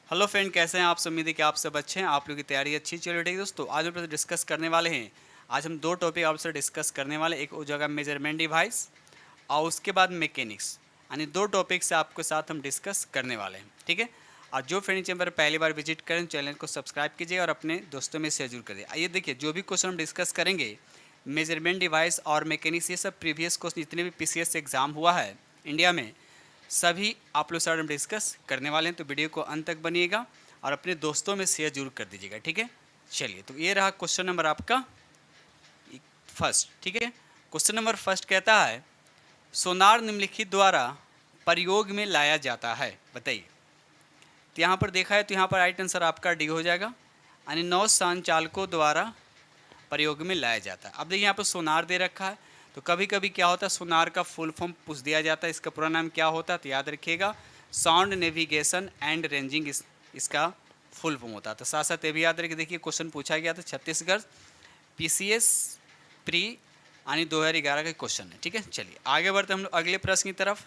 Hello friend, कैसे हैं आप सब। उम्मीद है कि आप सब अच्छे हैं, आप लोगों की तैयारी अच्छी चल रही है। दोस्तों आज हम डिस्कस करने वाले हैं। आज हम दो टॉपिक आपसे डिस्कस करने वाले, एक हो जाएगा मेजरमेंट डिवाइस और उसके बाद मैकेनिक्स, यानी दो टॉपिक से आपके साथ हम डिस्कस करने वाले हैं। ठीक है। और जो फ्रेंड चैम्बर पहली बार विजिट करें चैनल को सब्सक्राइब कीजिए और अपने दोस्तों में शेयर जरूर करिए। आइए देखिए, जो भी क्वेश्चन हम डिस्कस करेंगे मेजरमेंट डिवाइस और मैकेनिक्स, ये सब प्रीवियस क्वेश्चन जितने भी पीसीएस एग्जाम हुआ है इंडिया में, सभी आप लोग साथ हम डिस्कस करने वाले हैं। तो वीडियो को अंत तक बनिएगा और अपने दोस्तों में शेयर जरूर कर दीजिएगा। ठीक है। चलिए, तो ये रहा क्वेश्चन नंबर आपका फर्स्ट। ठीक है। क्वेश्चन नंबर फर्स्ट कहता है सोनार निम्नलिखित द्वारा प्रयोग में लाया जाता है, बताइए। तो यहाँ पर देखा है तो यहाँ पर राइट आंसर आपका डी हो जाएगा, यानी नौ संचालकों द्वारा प्रयोग में लाया जाता है। अब देखिए यहाँ पर सोनार दे रखा है, तो कभी कभी क्या होता है सोनार का फुल फॉर्म पूछ दिया जाता है, इसका पूरा नाम क्या होता है, तो याद रखिएगा साउंड नेविगेशन एंड रेंजिंग इसका फुल फॉर्म होता है। तो साथ साथ ये भी याद रखिए, देखिए क्वेश्चन पूछा गया था छत्तीसगढ़ पीसीएस प्री यानी 2011 का क्वेश्चन है। ठीक है। चलिए आगे बढ़ते हम लोग अगले प्रश्न की तरफ।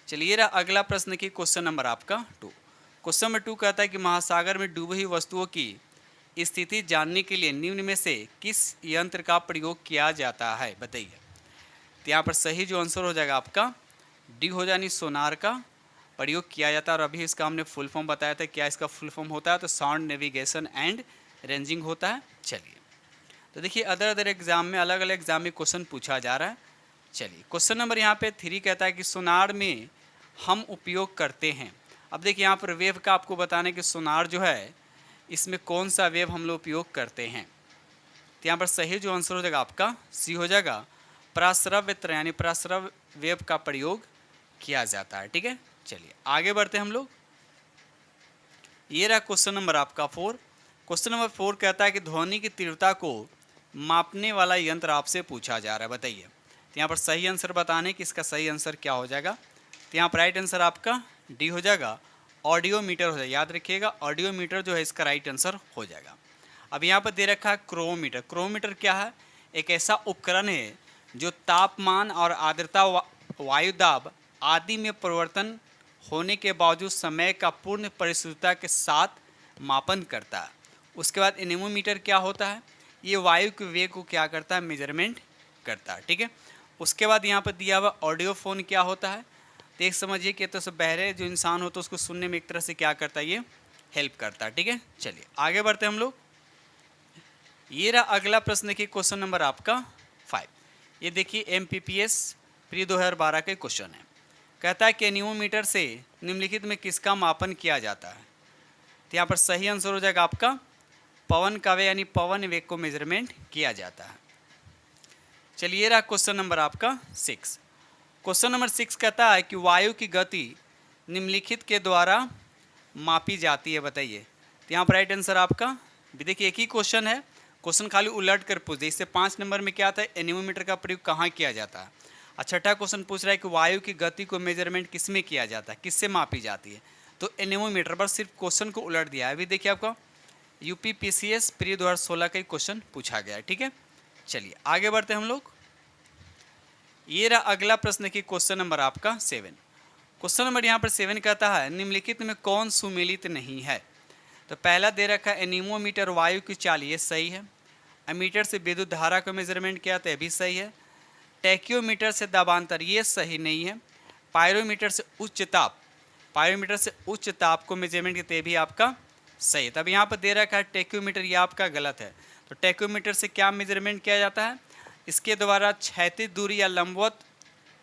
चलिए रहा अगला प्रश्न की क्वेश्चन नंबर आपका 2। क्वेश्चन नंबर 2 कहता है कि महासागर में डूबी हुई वस्तुओं की स्थिति जानने के लिए निम्न में से किस यंत्र का प्रयोग किया जाता है, बताइए। तो यहाँ पर सही जो आंसर हो जाएगा आपका डी हो जाए, सोनार का प्रयोग किया जाता है। और अभी इसका हमने फुल फॉर्म बताया था, क्या इसका फुल फॉर्म होता है, तो साउंड नेविगेशन एंड रेंजिंग होता है। चलिए, तो देखिए अदर एग्जाम में अलग अलग एग्जाम में क्वेश्चन पूछा जा रहा है। चलिए क्वेश्चन नंबर यहाँ पे 3 कहता है कि सोनार में हम उपयोग करते हैं। अब देखिए यहाँ पर वेव का आपको बताने कि सोनार जो है इसमें कौन सा वेव हम लोग उपयोग करते हैं। तो यहाँ पर सही जो आंसर हो जाएगा आपका सी हो जाएगा, प्रस्रव्य यंत्र यानी प्रस्रव्य वेव का प्रयोग किया जाता है। ठीक है। चलिए आगे बढ़ते हैं हम लोग। ये रहा क्वेश्चन नंबर आपका 4। क्वेश्चन नंबर 4 कहता है कि ध्वनि की तीव्रता को मापने वाला यंत्र आपसे पूछा जा रहा है, बताइए। तो यहाँ पर सही आंसर बताने कि इसका सही आंसर क्या हो जाएगा। तो यहाँ पर राइट आंसर आपका डी हो जाएगा, ऑडियोमीटर हो जाएगा। याद रखिएगा ऑडियोमीटर जो है इसका राइट आंसर हो जाएगा। अब यहाँ पर दे रखा है क्रोमीटर। क्रोमीटर क्या है, एक ऐसा उपकरण है जो तापमान और आर्द्रता वायु दाब आदि में परिवर्तन होने के बावजूद समय का पूर्ण परिशुद्धता के साथ मापन करता है। उसके बाद एनेमोमीटर क्या होता है, ये वायु के वेग को क्या करता है, मेजरमेंट करता है। ठीक है। उसके बाद यहाँ पर दिया हुआ ऑडियोफोन क्या होता है, तो एक समझिए कि तो बहरे जो इंसान होता है उसको सुनने में एक तरह से क्या करता है, ये हेल्प करता है। ठीक है। चलिए आगे बढ़ते हम लोग। ये रहा अगला प्रश्न, देखिए क्वेश्चन नंबर आपका 5। ये देखिए एमपीपीएस प्री 2012 का क्वेश्चन है। कहता है कि एनीमोमीटर से निम्नलिखित में किसका मापन किया जाता है। तो यहाँ पर सही आंसर हो जाएगा आपका पवन का वेग यानी पवन वेग को मेजरमेंट किया जाता है। चलिए रहा क्वेश्चन नंबर आपका 6। क्वेश्चन नंबर 6 कहता है कि वायु की गति निम्नलिखित के द्वारा मापी जाती है, बताइए। तो यहाँ पर राइट आंसर आपका देखिए एक ही क्वेश्चन है, क्वेश्चन खाली उलट कर पूछ दे। इससे 5 नंबर में क्या था, एनीमोमीटर का प्रयोग कहाँ किया जाता है। और छठा क्वेश्चन पूछ रहा है कि वायु की गति को मेजरमेंट किस में किया जाता है, किससे मापी जाती है, तो एनीमोमीटर पर। सिर्फ क्वेश्चन को उलट दिया है। अभी देखिए आपका यूपी पीसीएस प्री 2016 का क्वेश्चन पूछा गया है। ठीक है। चलिए आगे बढ़ते हैं हम लोग। ये रहा अगला प्रश्न की क्वेश्चन नंबर आपका 7। क्वेश्चन नंबर यहाँ पर 7 कहता है निम्नलिखित में कौन सुमेलित नहीं है। तो पहला दे रखा है एनीमोमीटर वायु की चाल, ये सही है। एमीटर से विद्युत धारा को मेजरमेंट किया तो यह भी सही है। टैक्योमीटर से दाबांतर, ये सही नहीं है। पायरोमीटर से उच्च ताप को मेजरमेंट किया तो यह भी आपका सही है। तब यहाँ पर दे रखा है टैक्योमीटर, ये आपका गलत है। तो टैक्योमीटर से क्या मेजरमेंट किया जाता है, इसके द्वारा क्षैतिज दूरी या लंबवत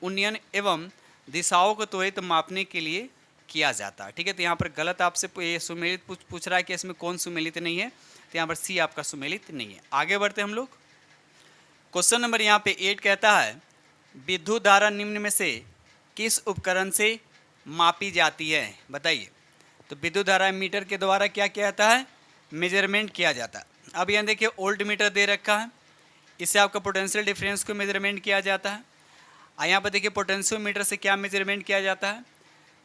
उन्नयन एवं दिशाओं को त्वरित मापने के लिए किया जाता है। ठीक है। तो यहाँ पर गलत आपसे ये सुमेलित पूछ रहा है कि इसमें कौन सुमेलित नहीं है, तो यहाँ पर सी आपका सुमेलित नहीं है। आगे बढ़ते हम लोग। क्वेश्चन नंबर यहाँ पे 8 कहता है विद्युत धारा निम्न में से किस उपकरण से मापी जाती है, बताइए। तो विद्युत धारा मीटर के द्वारा क्या किया जाता है, मेजरमेंट किया जाता है। अब यहाँ देखिए ओल्ट मीटर दे रखा है, इससे आपका पोटेंशियल डिफरेंस को मेजरमेंट किया जाता है। और यहाँ पर देखिए पोटेंशियोमीटर से क्या मेजरमेंट किया जाता है,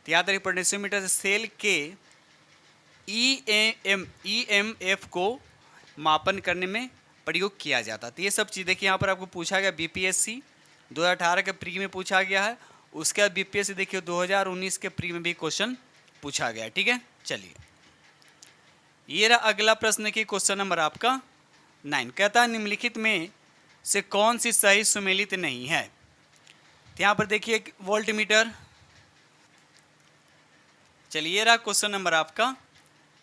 तो याद रखिए पोटेंशियोमीटर से सेल के EMF को मापन करने में प्रयोग किया जाता है। तो ये सब चीज़ देखिए यहाँ पर आपको पूछा गया बीपीएससी 2018 के प्री में पूछा गया है। उसके बाद बीपीएससी देखिए 2019 के प्री में भी क्वेश्चन पूछा गया। ठीक है, चलिए ये रहा अगला प्रश्न की क्वेश्चन नंबर आपका 9। कहता है निम्नलिखित में से कौन सी सही सुमेलित नहीं है। तो यहाँ पर देखिए वोल्ट मीटर। चलिए रहा क्वेश्चन नंबर आपका।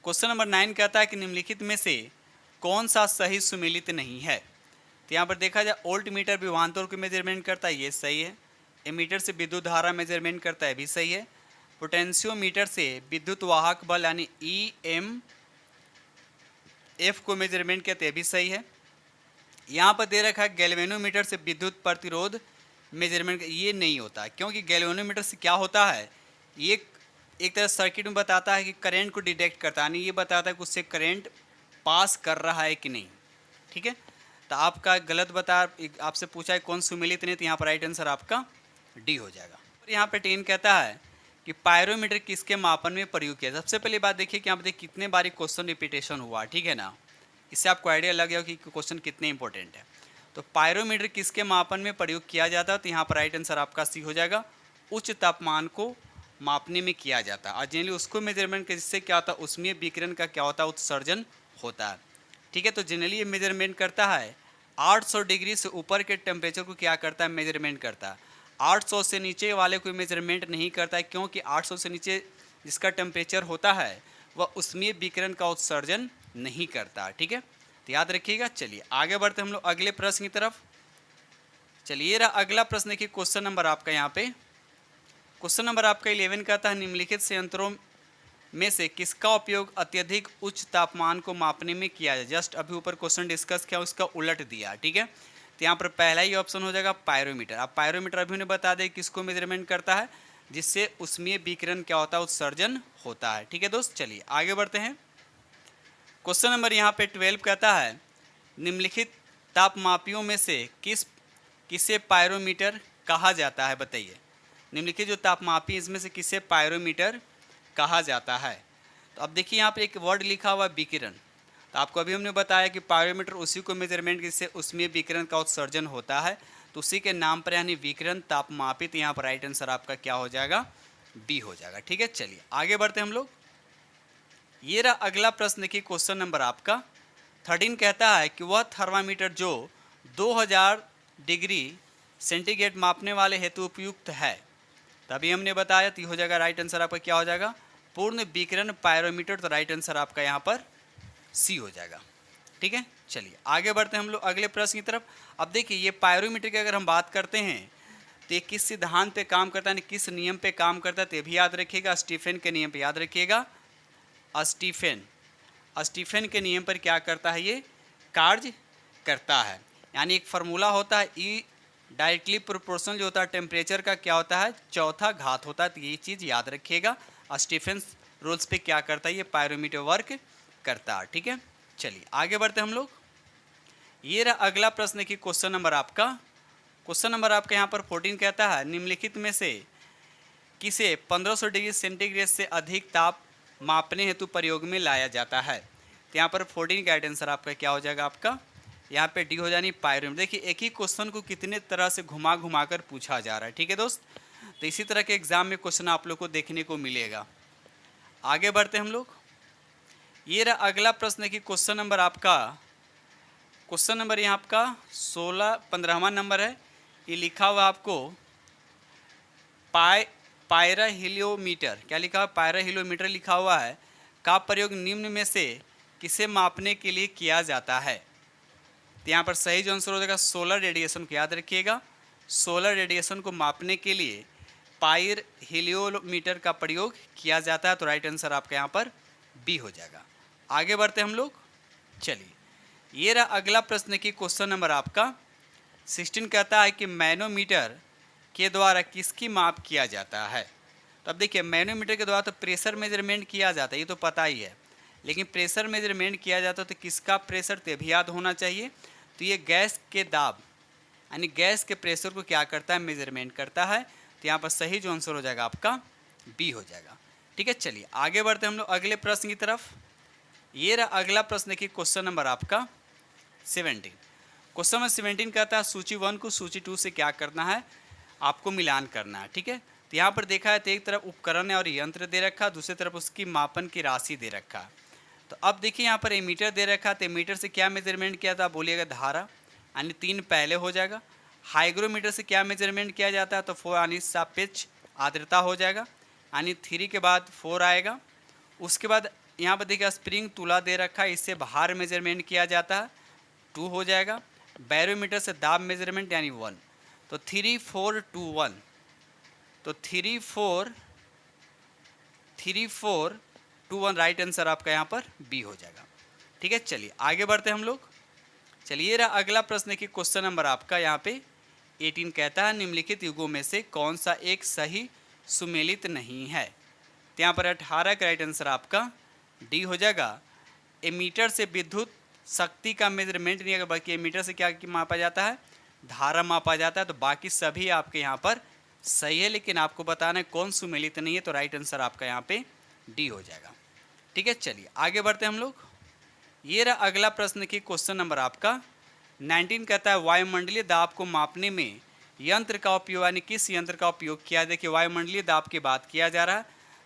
क्वेश्चन नंबर 9 कहता है कि निम्नलिखित में से कौन सा सही सुमेलित नहीं है। तो यहाँ पर देखा जाए वोल्ट मीटर विभवांतर को मेजरमेंट करता है, ये सही है। एमीटर से विद्युत धारा मेजरमेंट करता है, भी सही है। पोटेंशियोमीटर से विद्युत वाहक बल यानी EMF को मेजरमेंट करते हैं, भी सही है। यहाँ पर दे रखा है गैल्वेनोमीटर से विद्युत प्रतिरोध मेजरमेंट, ये नहीं होता क्योंकि गैल्वेनोमीटर से क्या होता है, ये एक तरह सर्किट में बताता है कि करंट को डिटेक्ट करता है, यानी ये बताता है कि उससे करंट पास कर रहा है कि नहीं। ठीक है, तो आपका गलत आपसे पूछा है कौन सुमेलित नहीं, तो यहाँ पर राइट आंसर आपका डी हो जाएगा। और यहाँ पे 10 कहता है कि पायरोमीटर किसके मापन में प्रयोग किया। सबसे पहली बात देखिए कि यहाँ पर देखिए कितने बारी क्वेश्चन रिपीटेशन हुआ, ठीक है ना, इससे आपको आइडिया लग गया कि क्वेश्चन कितने इंपॉर्टेंट है। तो पायरोमीटर किसके मापन में प्रयोग किया जाता है, तो यहाँ पर राइट आंसर आपका सी हो जाएगा। उच्च तापमान को मापने में किया जाता है और जनरली उसको मेजरमेंट के जिससे क्या होता है उसमें विकिरण का क्या होता है, उत्सर्जन होता है। ठीक है, तो जनरली ये मेजरमेंट करता है 800 डिग्री से ऊपर के टेम्परेचर को क्या करता है, मेजरमेंट करता है। 800 से नीचे वाले को मेजरमेंट नहीं करता है, क्योंकि 800 से नीचे जिसका टेम्परेचर होता है वह उसमें विकिरण का उत्सर्जन नहीं करता। ठीक है, तो याद रखिएगा। चलिए आगे बढ़ते हम लोग अगले प्रश्न की तरफ। चलिए रहा अगला प्रश्न की क्वेश्चन नंबर आपका यहाँ पे क्वेश्चन नंबर आपका 11 कहता है निम्नलिखित संयंत्रों में से किसका उपयोग अत्यधिक उच्च तापमान को मापने में किया जाए। जस्ट अभी ऊपर क्वेश्चन डिस्कस किया, उसका उलट दिया। ठीक है, तो यहाँ पर पहला ही ऑप्शन हो जाएगा पायरोमीटर। अब पायरोमीटर अभी उन्हें बता दें किसको मेजरमेंट करता है, जिससे उसमें विकिरण क्या होता है, उत्सर्जन होता है। ठीक है दोस्त, चलिए आगे बढ़ते हैं। क्वेश्चन नंबर यहाँ पे 12 कहता है निम्नलिखित तापमापियों में से किसे पायरोमीटर कहा जाता है, बताइए। निम्नलिखित जो तापमापी इसमें से किसे पायरोमीटर कहा जाता है। तो अब देखिए यहाँ पे एक वर्ड लिखा हुआ विकिरण। तो आपको अभी हमने बताया कि पायरोमीटर उसी को मेजरमेंट जिससे उसमें विकिरण का उत्सर्जन होता है, तो उसी के नाम पर यानी विकिरण तापमापित। यहाँ पर राइट आंसर आपका क्या हो जाएगा, बी हो जाएगा। ठीक है, चलिए आगे बढ़ते हम लोग। ये रहा अगला प्रश्न की क्वेश्चन नंबर आपका 13 कहता है कि वह थर्मामीटर जो 2000 डिग्री सेंटीग्रेड मापने वाले हेतु उपयुक्त है। तभी हमने बताया, तो हो जाएगा राइट आंसर आपका क्या हो जाएगा, पूर्ण विकिरण पायरोमीटर। तो राइट आंसर आपका यहाँ पर सी हो जाएगा। ठीक है, चलिए आगे बढ़ते हैं हम लोग अगले प्रश्न की तरफ। अब देखिए ये पायरोमीटर की अगर हम बात करते हैं तो ये किस सिद्धांत पे काम करता है, किस नियम पे काम करता है, तो ये भी याद रखिएगा। स्टीफन के नियम पे याद रखिएगा। स्टीफन के नियम पर क्या करता है, ये कार्य करता है। यानी एक फार्मूला होता है ई डायरेक्टली प्रोपोर्शनल जो होता है टेम्परेचर का क्या होता है, चौथा घात होता है। तो ये चीज़ याद रखिएगा। स्टीफन रूल्स पे क्या करता है, ये पायरोमीटर वर्क करता है। ठीक है, चलिए आगे बढ़ते हम लोग। ये रहा अगला प्रश्न की क्वेश्चन नंबर आपका यहाँ पर 14 कहता है निम्नलिखित में से किसे 1500 डिग्री सेंटीग्रेड से अधिक ताप मापने हेतु प्रयोग में लाया जाता है। तो यहाँ पर 14 का आंसर आपका क्या हो जाएगा, आपका यहाँ पे डी हो जानी पायरोमीटर। देखिए एक ही क्वेश्चन को कितने तरह से घुमा घुमा कर पूछा जा रहा है। ठीक है दोस्त, तो इसी तरह के एग्जाम में क्वेश्चन आप लोग को देखने को मिलेगा। आगे बढ़ते हम लोग। ये रहा अगला प्रश्न की क्वेश्चन नंबर यहाँ आपका 15वां नंबर है। ये लिखा हुआ आपको पायराहिलियोमीटर, क्या लिखा हुआ, पायराहिलियोमीटर लिखा हुआ है, का प्रयोग निम्न में से किसे मापने के लिए किया जाता है। तो यहाँ पर सही जो आंसर हो जाएगा सोलर रेडिएशन को याद रखिएगा। सोलर रेडिएशन को मापने के लिए पायराहिलियोमीटर का प्रयोग किया जाता है। तो राइट आंसर आपका यहाँ पर बी हो जाएगा। आगे बढ़ते हम लोग। चलिए ये रहा अगला प्रश्न की क्वेश्चन नंबर आपका 16 कहता है कि मैनोमीटर के द्वारा किसकी माप किया जाता है। तो अब देखिए मैनोमीटर के द्वारा तो प्रेशर मेजरमेंट किया जाता है, ये तो पता ही है, लेकिन प्रेशर मेजरमेंट किया जाता है तो किसका प्रेशर, तो भी याद होना चाहिए। तो ये गैस के दाब यानी गैस के प्रेशर को क्या करता है, मेजरमेंट करता है। तो यहाँ पर सही जो आंसर हो जाएगा आपका बी हो जाएगा। ठीक है, चलिए आगे बढ़ते हम लोग अगले प्रश्न की तरफ। ये रहा अगला प्रश्न की क्वेश्चन नंबर आपका 17। क्वेश्चन नंबर 17 कहता है सूची 1 को सूची 2 से क्या करना है, आपको मिलान करना है। ठीक है, तो यहाँ पर देखा है तो एक तरफ उपकरण और यंत्र दे रखा, दूसरी तरफ उसकी मापन की राशि दे रखा। तो अब देखिए यहाँ पर एमीटर दे रखा, तो एमीटर से क्या मेजरमेंट किया था, बोलिएगा धारा, यानी 3 पहले हो जाएगा। हाइग्रोमीटर से क्या मेजरमेंट किया जाता है, तो 4 यानी सापेक्ष आर्द्रता हो जाएगा, यानी 3 के बाद 4 आएगा। उसके बाद यहाँ पर देखिए स्प्रिंग तुला दे रखा है, इससे भार मेजरमेंट किया जाता है, 2 हो जाएगा। बैरोमीटर से दाब मेजरमेंट यानी 1, तो 3 4 2 1, तो 3 4 2 1 राइट आंसर आपका यहाँ पर बी हो जाएगा। ठीक है, चलिए आगे बढ़ते हैं हम लोग। चलिए रहा अगला प्रश्न की क्वेश्चन नंबर आपका यहाँ पे 18 कहता है निम्नलिखित युगों में से कौन सा एक सही सुमेलित नहीं है। तो यहाँ पर 18 का राइट आंसर आपका डी हो जाएगा। एमीटर से विद्युत शक्ति का मेजरमेंट नहीं है, बल्कि एमीटर से क्या मापा जाता है, धारा मापा जाता है। तो बाकी सभी आपके यहाँ पर सही है, लेकिन आपको बताना है कौन सुमेलित नहीं है, तो राइट आंसर आपका यहाँ पे डी हो जाएगा। ठीक है, चलिए आगे बढ़ते हैं हम लोग। ये रहा अगला प्रश्न की क्वेश्चन नंबर आपका 19 कहता है वायुमंडलीय दाब को मापने में यंत्र का उपयोग, यानी किस यंत्र का उपयोग किया। देखिए वायुमंडलीय दाब की बात किया जा रहा है,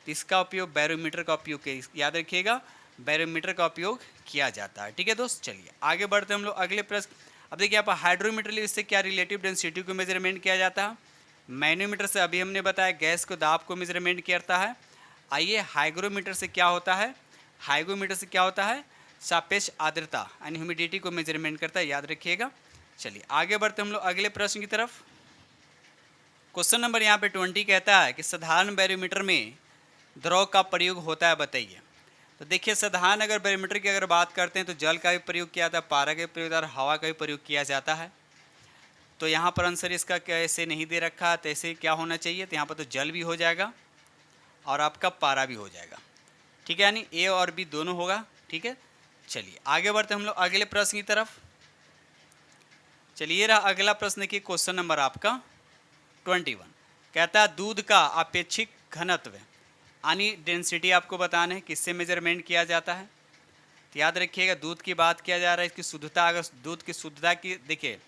तो इसका उपयोग बैरोमीटर का उपयोग, याद रखिएगा बैरोमीटर का उपयोग किया जाता है। ठीक है दोस्त, चलिए आगे बढ़ते हैं हम लोग अगले प्रश्न। अब देखिए यहाँ पर हाइड्रोमीटर इससे क्या रिलेटिव डेंसिटी को मेजरमेंट किया जाता है। मैनोमीटर से अभी हमने बताया गैस को दाब को मेजरमेंट करता है। आइए हाइग्रोमीटर से क्या होता है, हाइग्रोमीटर से क्या होता है, सापेक्ष आर्द्रता यानी ह्यूमिडिटी को मेजरमेंट करता है, याद रखिएगा। चलिए आगे बढ़ते हम लोग अगले प्रश्न की तरफ। क्वेश्चन नंबर यहाँ पे 20 कहता है कि साधारण बैरोमीटर में द्रव का प्रयोग होता है, बताइए। तो देखिए साधारण अगर बैरोमीटर की अगर बात करते हैं तो जल का भी प्रयोग किया जाता है, पारा का भी प्रयोग और हवा का भी प्रयोग किया जाता है। तो यहाँ पर आंसर इसका कैसे नहीं दे रखा है, तो ऐसे क्या होना चाहिए, तो यहाँ पर तो जल भी हो जाएगा और आपका पारा भी हो जाएगा। ठीक है, यानी ए और बी दोनों होगा। ठीक है, चलिए आगे बढ़ते हम लोग अगले प्रश्न की तरफ। चलिए रहा अगला प्रश्न की क्वेश्चन नंबर आपका 21 कहता है दूध का अपेक्षित घनत्व यानी डेंसिटी आपको बताना है, किससे मेजरमेंट किया जाता है। तो याद रखिएगा दूध की बात किया जा रहा है, इसकी शुद्धता, अगर दूध की शुद्धता की देखिए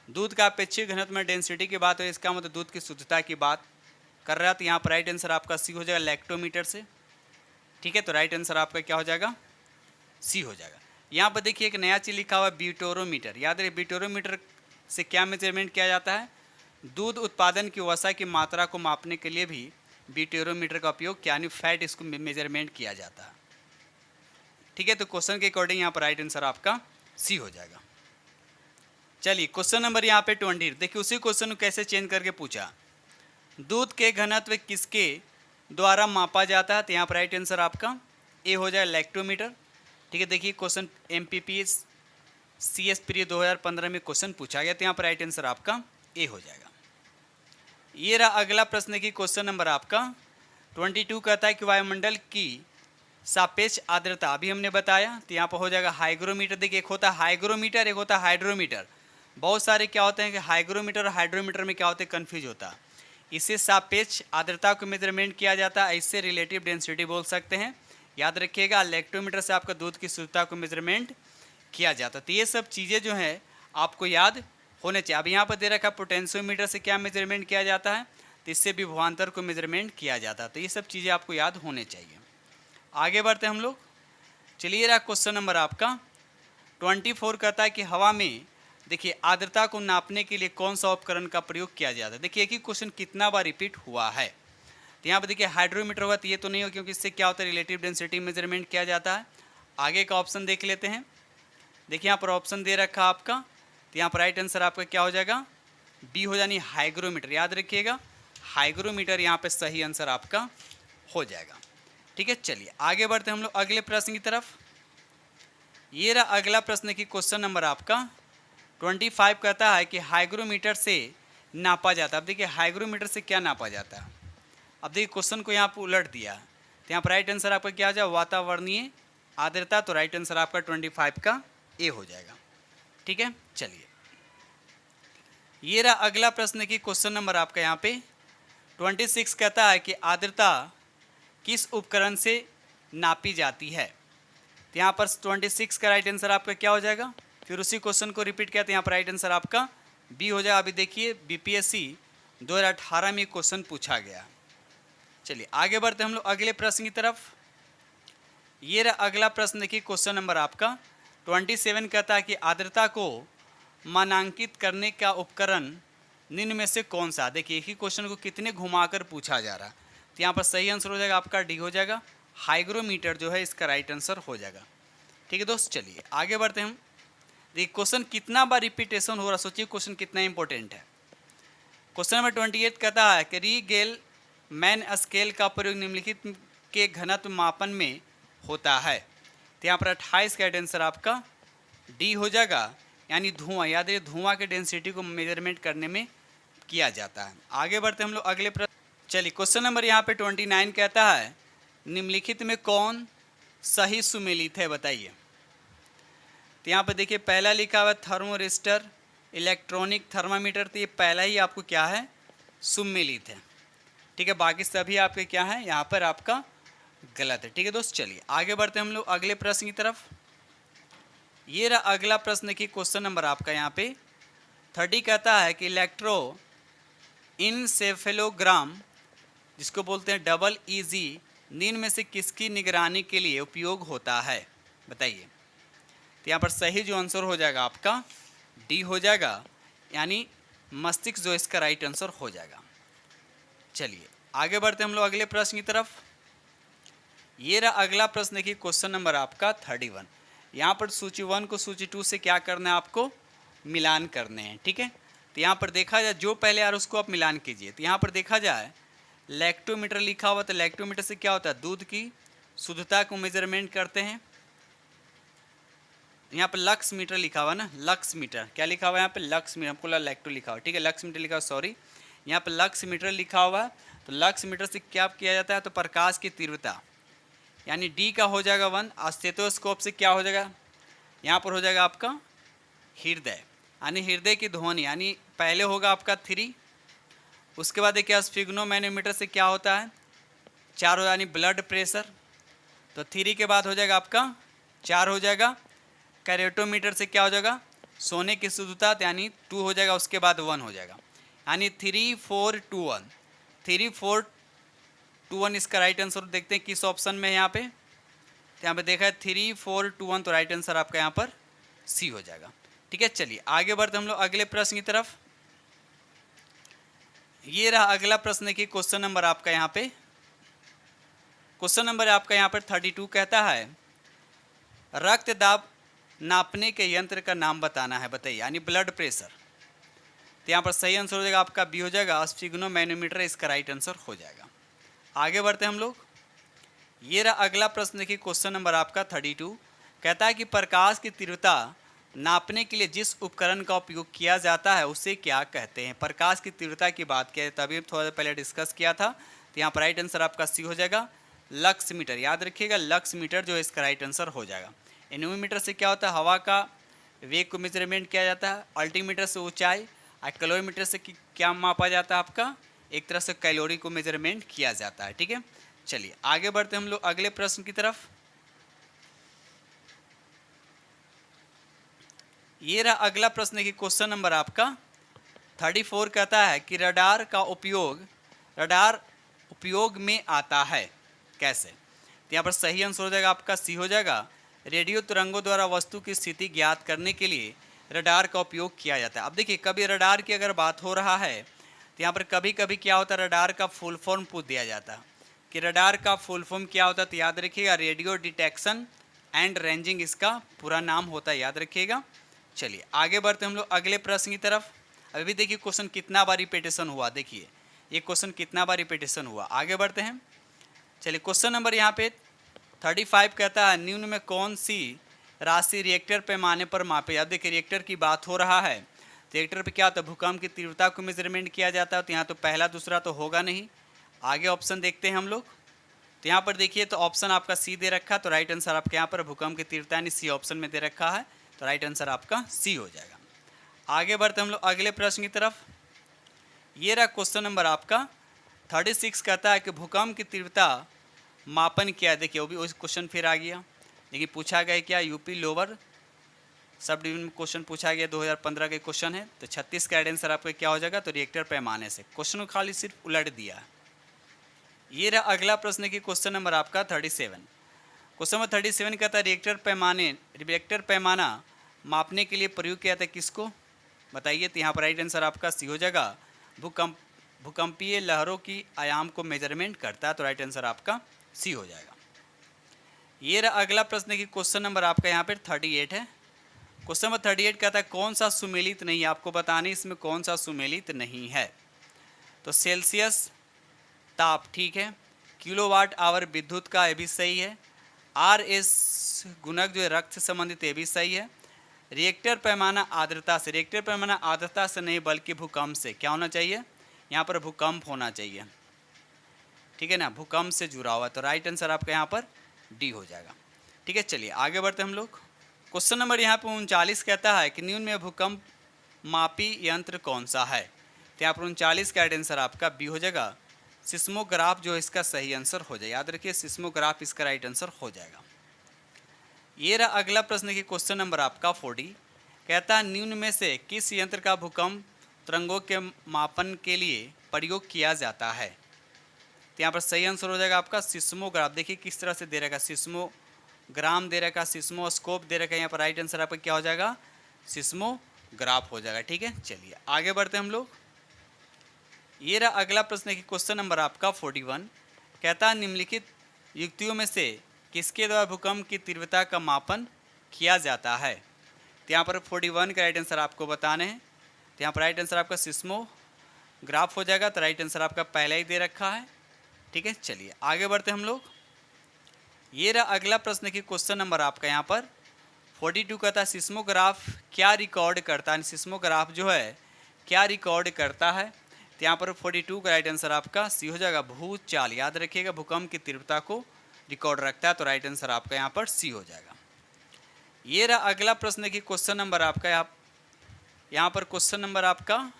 दूध का अपेक्षित घनत्व में डेंसिटी की बात हो, इसका मतलब दूध की शुद्धता की बात कर रहा है। तो यहाँ पर राइट आंसर आपका सी हो जाएगा, लैक्टोमीटर से। ठीक है, तो राइट आंसर आपका क्या हो जाएगा, सी हो जाएगा। यहाँ पर देखिए एक नया चीज़ लिखा हुआ है ब्यूटोरोमीटर, याद रखिए ब्यूटोरोमीटर से क्या मेजरमेंट किया जाता है, दूध उत्पादन की वसा की मात्रा को मापने के लिए भी ब्यूटोरोमीटर का उपयोग किया, यानी फैट इसको मेजरमेंट किया जाता है। ठीक है, तो क्वेश्चन के अकॉर्डिंग यहाँ पर राइट आंसर आपका सी हो जाएगा। चलिए क्वेश्चन नंबर यहाँ पे 20 देखिए उसी क्वेश्चन को कैसे चेंज करके पूछा, दूध के घनत्व किसके द्वारा मापा जाता है। तो यहाँ पर राइट आंसर आपका ए हो जाए, लैक्टोमीटर। ठीक है, देखिए क्वेश्चन MPP CS प्री 2015 में क्वेश्चन पूछा गया, तो यहाँ पर राइट आंसर आपका ए हो जाएगा। ये रहा अगला प्रश्न की क्वेश्चन नंबर आपका 22 कहता है कि वायुमंडल की सापेक्ष आर्द्रता अभी हमने बताया, तो यहाँ पर हो जाएगा हाइग्रोमीटर। देखिए एक होता है हाइग्रोमीटर, एक होता है हाइड्रोमीटर। बहुत सारे क्या होते हैं कि हाइग्रोमीटर और हाइड्रोमीटर में क्या होते हैं, कन्फ्यूज होता है। इससे सापेक्ष आर्द्रता को मेजरमेंट किया जाता है, इससे रिलेटिव डेंसिटी बोल सकते हैं, याद रखिएगा। लैक्टोमीटर से आपका दूध की शुद्धता को मेजरमेंट किया जाता है। तो ये सब चीज़ें जो है आपको याद होने चाहिए। अब यहाँ पर दे रखा पोटेंशियोमीटर से क्या मेजरमेंट किया जाता है, तो इससे विभवांतर को मेजरमेंट किया जाता है। तो ये सब चीज़ें आपको याद होने चाहिए। आगे बढ़ते हैं हम लोग। चलिए रहा क्वेश्चन नंबर आपका 24 कहता है कि हवा में देखिए आर्द्रता को नापने के लिए कौन सा उपकरण का प्रयोग किया जाता है। देखिए एक ही क्वेश्चन कितना बार रिपीट हुआ है। तो यहाँ पर देखिए हाइड्रोमीटर हुआ, तो ये तो नहीं हो क्योंकि इससे क्या होता है, रिलेटिव डेंसिटी मेजरमेंट किया जाता है। आगे का ऑप्शन देख लेते हैं। देखिए यहाँ पर ऑप्शन दे रखा आपका, तो यहाँ पर राइट आंसर आपका क्या हो जाएगा, बी हो जानी हाइग्रोमीटर। याद रखिएगा हाइग्रोमीटर यहाँ पे सही आंसर आपका हो जाएगा। ठीक है, चलिए आगे बढ़ते हैं हम लोग अगले प्रश्न की तरफ। ये रहा अगला प्रश्न की क्वेश्चन नंबर आपका 25 कहता है कि हाइग्रोमीटर से नापा जाता है। अब देखिए हाइग्रोमीटर से क्या नापा जाता है। अब देखिए क्वेश्चन को यहाँ पर उलट दिया, तो यहाँ पर राइट आंसर आपका क्या हो जाए, वातावरणीय आर्द्रता। तो राइट आंसर आपका 25 का ए हो जाएगा। ठीक है, चलिए ये रहा अगला प्रश्न की क्वेश्चन नंबर आपका यहाँ पे 26 कहता है कि आर्द्रता किस उपकरण से नापी जाती है। तो यहाँ पर 26 का राइट आंसर आपका क्या हो जाएगा, फिर उसी क्वेश्चन को रिपीट किया, तो यहाँ पर राइट आंसर आपका बी हो जाएगा। अभी देखिए BPSC 2018 में क्वेश्चन पूछा गया। चलिए आगे बढ़ते हम लोग अगले प्रश्न की तरफ। ये रहा अगला प्रश्न, देखिए क्वेश्चन नंबर आपका 27 कहता है कि आर्द्रता को मानांकित करने का उपकरण निम्न में से कौन सा। देखिए एक ही क्वेश्चन को कितने घुमाकर पूछा जा रहा है, तो यहाँ पर सही आंसर हो जाएगा आपका डी हो जाएगा, हाइग्रोमीटर जो है इसका राइट आंसर हो जाएगा। ठीक है दोस्त, चलिए आगे बढ़ते हैं हम। देखिए क्वेश्चन कितना बार रिपीटेशन हो रहा है, सोचिए क्वेश्चन कितना इंपॉर्टेंट है। क्वेश्चन नंबर 28 कहता है कि रीगेल मैन स्केल का प्रयोग निम्नलिखित के घनत्व मापन में होता है। तो यहाँ पर 28 का आंसर आपका डी हो जाएगा, यानी धुआं। याद रखिए धुआं के डेंसिटी को मेजरमेंट करने में किया जाता है। आगे बढ़ते हम लोग अगले प्रश्न। चलिए क्वेश्चन नंबर यहाँ पे 29 कहता है निम्नलिखित में कौन सही सुमेलित है, बताइए। तो यहाँ पर देखिए पहला लिखा हुआ थर्मोरेस्टर, इलेक्ट्रॉनिक थर्मामीटर, तो ये पहला ही आपको क्या है, सुमेलित है। ठीक है, बाकी सभी आपके क्या है यहाँ पर आपका गलत है। ठीक है दोस्त, चलिए आगे बढ़ते हैं हम लोग अगले प्रश्न की तरफ। ये रहा अगला प्रश्न की क्वेश्चन नंबर आपका यहाँ पे 30 कहता है कि इलेक्ट्रो इनसेफेलोग्राम, जिसको बोलते हैं डबल EG, निम्न में से किसकी निगरानी के लिए उपयोग होता है, बताइए। तो यहाँ पर सही जो आंसर हो जाएगा आपका डी हो जाएगा, यानी मस्तिष्क जो इसका राइट आंसर हो जाएगा। चलिए आगे बढ़ते हम लोग अगले प्रश्न की तरफ। ये रहा अगला प्रश्न, देखिए क्वेश्चन नंबर आपका 31। यहाँ पर सूची 1 को सूची 2 से क्या करना है, आपको मिलान करने हैं। ठीक है, तो यहाँ पर देखा जाए जो पहले आ रहा उसको आप मिलान कीजिए। तो यहाँ पर देखा जाए लैक्टोमीटर लिखा हुआ, तो लैक्टोमीटर से क्या होता है, दूध की शुद्धता को मेजरमेंट करते हैं। यहाँ पर लक्स मीटर लिखा हुआ ना, लक्स मीटर क्या लिखा हुआ है यहाँ पे, लक्स मीटर, हमको लैक्टो लिखा हुआ। ठीक है, लक्स मीटर लिखा हुआ, सॉरी, यहाँ पर लक्स मीटर लिखा हुआ है। तो लक्स मीटर से क्या किया जाता है, तो प्रकाश की तीव्रता, यानी डी का हो जाएगा 1। स्टेथोस्कोप से क्या हो जाएगा, यहाँ पर हो जाएगा आपका हृदय, यानी हृदय की ध्वनि, यानी पहले होगा आपका 3। उसके बाद देखिए स्फिग्नोमैनोमीटर से क्या होता है, 4 हो, यानी ब्लड प्रेशर, तो 3 के बाद हो जाएगा आपका 4 हो जाएगा। कैरेटोमीटर से क्या हो जाएगा, सोने की शुद्धता, यानी 2 हो जाएगा, उसके बाद 1 हो जाएगा, यानी 3 4 2 1, 3 4 2 1 इसका राइट आंसर देखते हैं किस ऑप्शन में है यहाँ पे। तो यहाँ पे देखा है 3 4 2 1, तो राइट आंसर आपका यहाँ पर सी हो जाएगा। ठीक है, चलिए आगे बढ़ते हम लोग अगले प्रश्न की तरफ। ये रहा अगला प्रश्न की क्वेश्चन नंबर आपका यहाँ पे, क्वेश्चन नंबर आपका यहाँ पर 32 कहता है रक्त दाब नापने के यंत्र का नाम बताना है, बताइए, यानी ब्लड प्रेशर। तो यहाँ पर सही आंसर हो जाएगा आपका बी हो जाएगा, स्फिग्नोमैनोमीटर इसका राइट आंसर हो जाएगा। आगे बढ़ते हैं हम लोग। ये रहा अगला प्रश्न, देखिए क्वेश्चन नंबर आपका 32 कहता है कि प्रकाश की तीव्रता नापने के लिए जिस उपकरण का उपयोग किया जाता है उसे क्या कहते हैं। प्रकाश की तीव्रता की बात किया तभी थोड़ा पहले डिस्कस किया था, तो यहाँ पर राइट आंसर आपका सी हो जाएगा, लक्स मीटर। याद रखिएगा लक्स मीटर जो है इसका राइट आंसर हो जाएगा। एनोमीटर से क्या होता है, हवा का वेग को मेजरमेंट किया जाता है। अल्टीमीटर से ऊंचाई, और कैलोरीमीटर से क्या मापा जाता है, आपका एक तरह से कैलोरी को मेजरमेंट किया जाता है। ठीक है, चलिए आगे बढ़ते हम लोग अगले प्रश्न की तरफ। ये रहा अगला प्रश्न की क्वेश्चन नंबर आपका 34 कहता है कि रडार उपयोग में आता है कैसे। तो यहाँ पर सही आंसर हो जाएगा आपका सी हो जाएगा, रेडियो तरंगों द्वारा वस्तु की स्थिति ज्ञात करने के लिए रडार का उपयोग किया जाता है। अब देखिए कभी रडार की अगर बात हो रहा है तो यहाँ पर कभी कभी क्या होता है, रडार का फुल फॉर्म पूछ दिया जाता है कि रडार का फुल फॉर्म क्या होता है। तो याद रखिएगा रेडियो डिटेक्शन एंड रेंजिंग इसका पूरा नाम होता है, याद रखिएगा। चलिए आगे बढ़ते हम लोग अगले प्रश्न की तरफ। अभी देखिए क्वेश्चन कितना बार रिपीटेशन हुआ, देखिए ये क्वेश्चन कितना बार रिपीटेशन हुआ। आगे बढ़ते हैं, चलिए क्वेश्चन नंबर यहाँ पे 35 कहता है निम्न में कौन सी राशि रिएक्टर पैमाने पर मापे। अब देखिए रिएक्टर की बात हो रहा है, रिएक्टर पे क्या होता है, भूकंप की तीव्रता को मेजरमेंट किया जाता है। तो यहाँ तो पहला दूसरा तो होगा नहीं, आगे ऑप्शन देखते हैं हम लोग। तो यहाँ पर देखिए तो ऑप्शन आपका सी दे रखा, तो राइट आंसर आपके यहाँ पर भूकंप की तीव्रता यानी सी ऑप्शन में दे रखा है, तो राइट आंसर आपका सी हो जाएगा। आगे बढ़ते हम लोग अगले प्रश्न की तरफ। ये रहा क्वेश्चन नंबर आपका 36 कहता है कि भूकंप की तीव्रता मापन क्या है। देखिए वो भी उस क्वेश्चन फिर आ गया, लेकिन पूछा गया क्या, यूपी लोअर सब डिवीजन में क्वेश्चन पूछा गया, 2015 के क्वेश्चन है। तो 36 का आंसर आपका क्या हो जाएगा, तो रिएक्टर पैमाने से। क्वेश्चन को खाली सिर्फ उलट दिया है। ये रहा अगला प्रश्न की क्वेश्चन नंबर आपका 37। क्वेश्चन नंबर 37 कहता है रिएक्टर पैमाना मापने के लिए प्रयोग किया था किसको, बताइए। तो यहाँ पर राइट आंसर आपका सी हो जाएगा। भूकंपीय लहरों की आयाम को मेजरमेंट करता है, तो राइट आंसर आपका सी हो जाएगा। ये रहा अगला प्रश्न की क्वेश्चन नंबर आपका यहाँ पर 38 है। क्वेश्चन नंबर 38 कहता है कौन सा सुमेलित नहीं है, आपको बताने इसमें कौन सा सुमेलित नहीं है। तो सेल्सियस ताप ठीक है, किलोवाट आवर विद्युत का ये भी सही है, RS गुणक जो है रक्त से संबंधित ये भी सही है। रिएक्टर पैमाना आर्द्रता से, रिएक्टर पैमाना आर्द्रता से नहीं बल्कि भूकंप से, क्या होना चाहिए यहाँ पर, भूकंप होना चाहिए, ठीक है ना, भूकंप से जुड़ा हुआ। तो राइट आंसर आपका यहाँ पर डी हो जाएगा। ठीक है, चलिए आगे बढ़ते हम लोग। क्वेश्चन नंबर यहाँ पर 39 कहता है कि निम्न में भूकंप मापी यंत्र कौन सा है। तो यहाँ पर 39 का राइट आंसर आपका बी हो जाएगा। सिस्मोग्राफ जो इसका सही आंसर हो जाए, याद रखिए सिस्मोग्राफ इसका राइट आंसर हो जाएगा। ये रहा अगला प्रश्न की क्वेश्चन नंबर आपका 40 कहता है निम्न में से किस यंत्र का भूकंप तरंगों के मापन के लिए प्रयोग किया जाता है। तो यहाँ पर सही आंसर हो जाएगा आपका सिस्मोग्राफ। देखिए किस तरह से दे रखा, सिस्मोग्राम दे रखा, सिस्मोस्कोप दे रखा है, यहाँ पर राइट आंसर आपका क्या हो जाएगा, सिस्मोग्राफ हो जाएगा। ठीक है, चलिए आगे बढ़ते हम लोग। ये रहा अगला प्रश्न की क्वेश्चन नंबर आपका 41 कहता है निम्नलिखित युक्तियों में से किसके द्वारा भूकंप की तीव्रता का मापन किया जाता है। तो यहाँ पर 41 का राइट आंसर आपको बताने हैं। तो यहाँ पर राइट आंसर आपका सिस्मोग्राफ हो जाएगा। तो राइट आंसर आपका पहले ही दे रखा है। ठीक है, चलिए आगे बढ़ते हम लोग। ये रहा अगला प्रश्न की क्वेश्चन नंबर आपका यहाँ पर 42 कहता है सिस्मोग्राफ क्या रिकॉर्ड करता है, सिस्मोग्राफ जो है क्या रिकॉर्ड करता है। तो यहाँ पर 42 का राइट आंसर आपका सी हो जाएगा, भूचाल, याद रखिएगा भूकंप की तीव्रता को रिकॉर्ड रखता है। तो राइट आंसर आपका यहाँ पर सी हो जाएगा। ये रहा अगला प्रश्न की क्वेश्चन नंबर आपका यहाँ पर क्वेश्चन नंबर आपका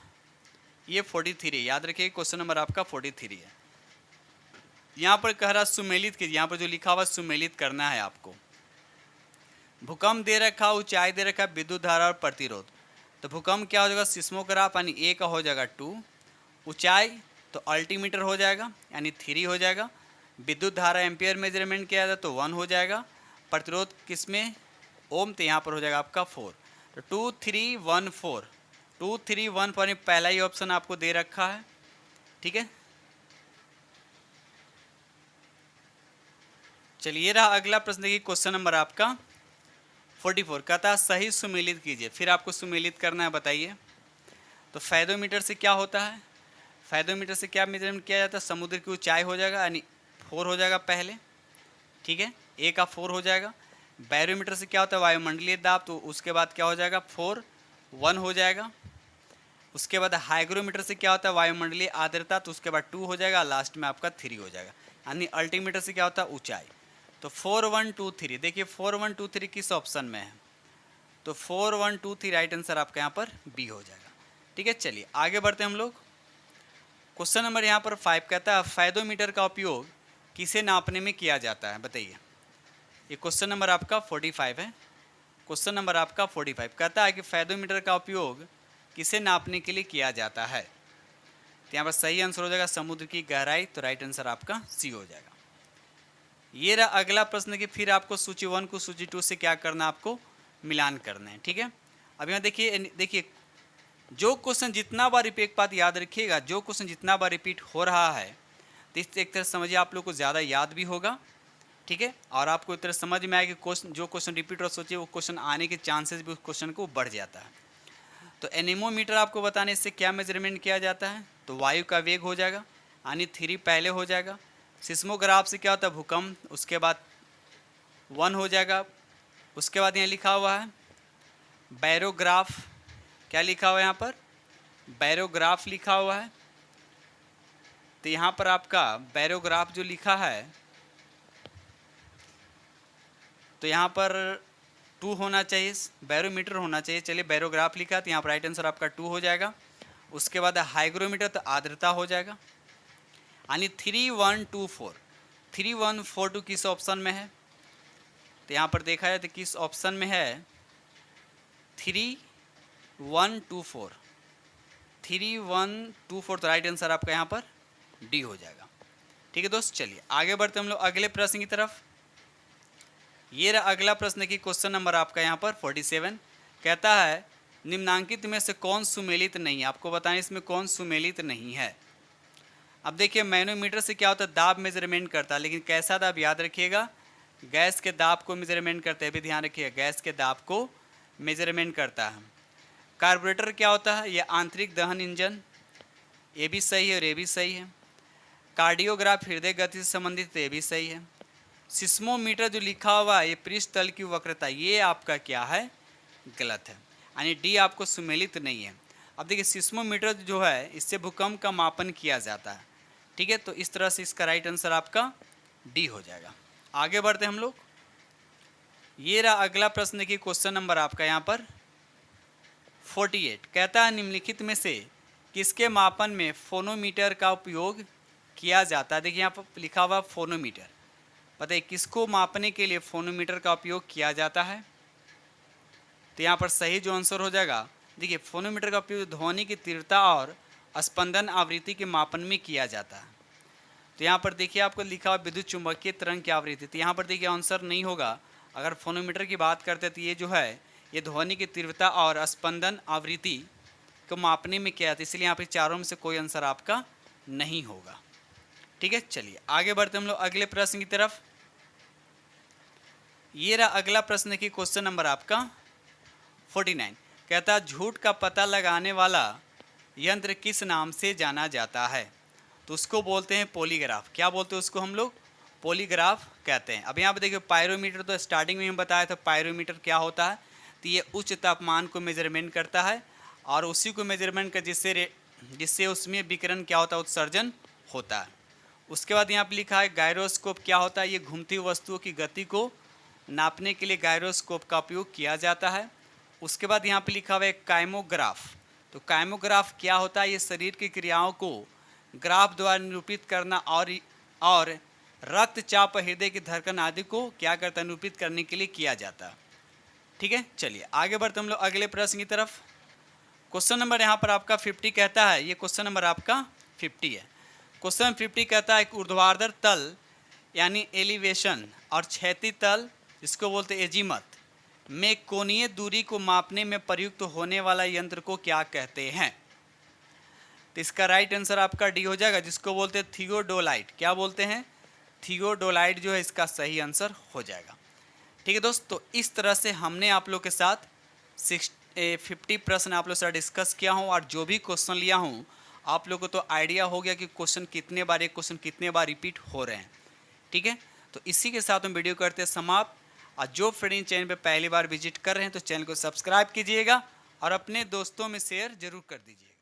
ये 43 है, याद रखिए क्वेश्चन नंबर आपका 43 है। यहाँ पर कह रहा सुमेलित कीजिए, यहाँ पर जो लिखा हुआ सुमेलित करना है आपको। भूकंप दे रखा, ऊंचाई दे रखा, विद्युत धारा और प्रतिरोध। तो भूकंप क्या हो जाएगा, सिस्मोग्राफ यानी ए का हो जाएगा 2, ऊंचाई तो अल्टीमीटर हो जाएगा यानी 3 हो जाएगा, विद्युत धारा एम्पियर मेजरमेंट किया जाए तो 1 हो जाएगा, प्रतिरोध किसमें ओम, तो यहाँ पर हो जाएगा आपका 4। तो 2 3 1 4, 2 3 1 4 पहला ही ऑप्शन आपको दे रखा है। ठीक है, चलिए रहा अगला प्रश्न की क्वेश्चन नंबर आपका 44 कहता है सही सुमेलित कीजिए। फिर आपको सुमेलित करना है, बताइए। तो फेदोमीटर से क्या होता है, फेदोमीटर से क्या मेजरमेंट किया जाता है, समुद्र की ऊंचाई हो जाएगा यानी 4 हो जाएगा पहले। ठीक है, ए का 4 हो जाएगा। बैरोमीटर से क्या होता है, वायुमंडलीय दाब, तो उसके बाद क्या हो जाएगा 4 1 हो जाएगा। उसके बाद हाइग्रोमीटर से क्या होता है, वायुमंडलीय आर्द्रता, तो उसके बाद 2 हो जाएगा, लास्ट में आपका 3 हो जाएगा। यानी अल्टीमीटर से क्या होता है, ऊंचाई। तो 4 1 2 3, देखिए 4 1 2 3 किस ऑप्शन में है, तो 4 1 2 3 राइट आंसर आपका यहाँ पर बी हो जाएगा। ठीक है, चलिए आगे बढ़ते हैं हम लोग। क्वेश्चन नंबर यहाँ पर 5 कहता है फेदोमीटर का उपयोग किसे नापने में किया जाता है, बताइए। ये क्वेश्चन नंबर आपका 45 है। क्वेश्चन नंबर आपका 45 कहता है कि फेदोमीटर का उपयोग किसे नापने के लिए किया जाता है। तो यहाँ पर सही आंसर हो जाएगा समुद्र की गहराई, तो राइट आंसर आपका सी हो जाएगा। ये रहा अगला प्रश्न कि फिर आपको सूची 1 को सूची 2 से क्या करना, आपको मिलान करना है। ठीक है, अब यहाँ देखिए जो क्वेश्चन जितना बार एक बात याद रखिएगा, जो क्वेश्चन जितना बार रिपीट हो रहा है तो इस एक तरह समझिए आप लोग को ज़्यादा याद भी होगा। ठीक है, और आपको एक तरह समझ में आएगा कि क्वेश्चन जो क्वेश्चन रिपीट हो, सोचिए वो क्वेश्चन आने के चांसेस भी उस क्वेश्चन को बढ़ जाता है। तो एनेमोमीटर आपको बताने इससे क्या मेजरमेंट किया जाता है, तो वायु का वेग हो जाएगा यानी 3 पहले हो जाएगा। सिस्मोग्राफ से क्या होता है, भूकंप, उसके बाद 1 हो जाएगा। उसके बाद यहाँ लिखा हुआ है बैरोग्राफ, क्या लिखा हुआ है यहाँ पर, बैरोग्राफ लिखा हुआ है। तो यहाँ पर आपका बैरोग्राफ जो लिखा है तो यहाँ पर 2 होना चाहिए, बैरोमीटर होना चाहिए। चलिए बैरोग्राफ लिखा, तो यहाँ पर राइट आंसर आपका 2 हो जाएगा। उसके बाद हाइग्रोमीटर, तो आर्द्रता हो जाएगा यानी 3 1 2 4, 3 1 4 2 किस ऑप्शन में है, तो यहाँ पर देखा जाए तो किस ऑप्शन में है, 3 1 2 4, 3 1 2 4, तो राइट आंसर आपका यहाँ पर डी हो जाएगा। ठीक है दोस्त, चलिए आगे बढ़ते हम लोग अगले प्रश्न की तरफ। ये रहा अगला प्रश्न की क्वेश्चन नंबर आपका यहाँ पर 47। कहता है निम्नांकित में से कौन सुमेलित नहीं है, आपको बताएं इसमें कौन सुमेलित नहीं है। अब देखिए मैनोमीटर से क्या होता है, दाब मेजरमेंट करता है, लेकिन कैसा दाब, याद रखिएगा गैस के दाब को मेजरमेंट करते हैं, भी ध्यान रखिएगा गैस के दाब को मेजरमेंट करता है। कार्बोरेटर क्या होता है, ये आंतरिक दहन इंजन, ये भी सही है और ये भी सही है। कार्डियोग्राफ हृदय गति से संबंधित, ये भी सही है। सिस्मोमीटर जो लिखा हुआ है ये पृष्ठ तल की वक्रता, ये आपका क्या है, गलत है, यानी डी आपको सुमेलित नहीं है। अब देखिए सिस्मोमीटर जो है इससे भूकंप का मापन किया जाता है, ठीक है, तो इस तरह से इसका राइट आंसर आपका डी हो जाएगा। आगे बढ़ते हम लोग। ये रहा अगला प्रश्न की क्वेश्चन नंबर आपका यहाँ पर 48। कहता है निम्नलिखित में से किसके मापन में फोनोमीटर का उपयोग किया जाता है। देखिए यहाँ पर लिखा हुआ फोनोमीटर, पता है किसको मापने के लिए फोनोमीटर का उपयोग किया जाता है। तो यहाँ पर सही जो आंसर हो जाएगा, देखिए फोनोमीटर का उपयोग ध्वनि की तीव्रता और स्पंदन आवृत्ति के मापन में किया जाता है। तो यहाँ पर देखिए आपको लिखा हुआ विद्युत चुंबकीय तरंग की आवृत्ति, तो यहाँ पर देखिए आंसर नहीं होगा। अगर फोनोमीटर की बात करते हैं तो ये जो है ये ध्वनि की तीव्रता और स्पंदन आवृत्ति को मापने में किया जाता है, इसलिए यहाँ पर चारों में से कोई आंसर आपका नहीं होगा। ठीक है, चलिए आगे बढ़ते हम लोग अगले प्रश्न की तरफ। ये रहा अगला प्रश्न की क्वेश्चन नंबर आपका 49। कहता है झूठ का पता लगाने वाला यंत्र किस नाम से जाना जाता है। तो उसको बोलते हैं पॉलीग्राफ। क्या बोलते हैं उसको हम लोग, पॉलीग्राफ कहते हैं। अब यहाँ पे देखिए पायरोमीटर तो स्टार्टिंग में हम बताया था पायरोमीटर क्या होता है, तो ये उच्च तापमान को मेजरमेंट करता है और उसी को मेजरमेंट कर जिससे उसमें विकिरण क्या होता है, उत्सर्जन होता है। उसके बाद यहाँ पे लिखा है गायरोस्कोप क्या होता है, ये घूमती वस्तुओं की गति को नापने के लिए गायरोस्कोप का उपयोग किया जाता है। उसके बाद यहाँ पे लिखा हुआ है काइमोग्राफ। तो काइमोग्राफ क्या होता है, ये शरीर की क्रियाओं को ग्राफ द्वारा निरूपित करना और रक्तचाप, हृदय की धड़कन आदि को क्या करता है, निरूपित करने के लिए किया जाता है। ठीक है, चलिए आगे बढ़ते हम लोग अगले प्रश्न की तरफ। क्वेश्चन नंबर यहाँ पर आपका 50 कहता है, ये क्वेश्चन नंबर आपका 50 है। क्वेश्चन 50 कहता है ऊर्ध्वाधर तल यानी एलिवेशन और क्षैतिज तल जिसको बोलते हैं एजीमत में कोणीय दूरी को मापने में प्रयुक्त होने वाला यंत्र को क्या कहते हैं। तो इसका राइट आंसर आपका डी हो जाएगा, जिसको बोलते हैं थियोडोलाइट। क्या बोलते हैं, थियोडोलाइट जो है इसका सही आंसर हो जाएगा। ठीक है दोस्त, तो इस तरह से हमने आप लोग के साथ 50 प्रश्न आप लोग से डिस्कस किया हूँ और जो भी क्वेश्चन लिया हूँ आप लोग को तो आइडिया हो गया कि क्वेश्चन कितने बार एक क्वेश्चन कितने बार रिपीट हो रहे हैं। ठीक है, तो इसी के साथ हम वीडियो करते हैं समाप्त। और जो फ्रेंड चैनल पे पहली बार विजिट कर रहे हैं तो चैनल को सब्सक्राइब कीजिएगा और अपने दोस्तों में शेयर जरूर कर दीजिएगा।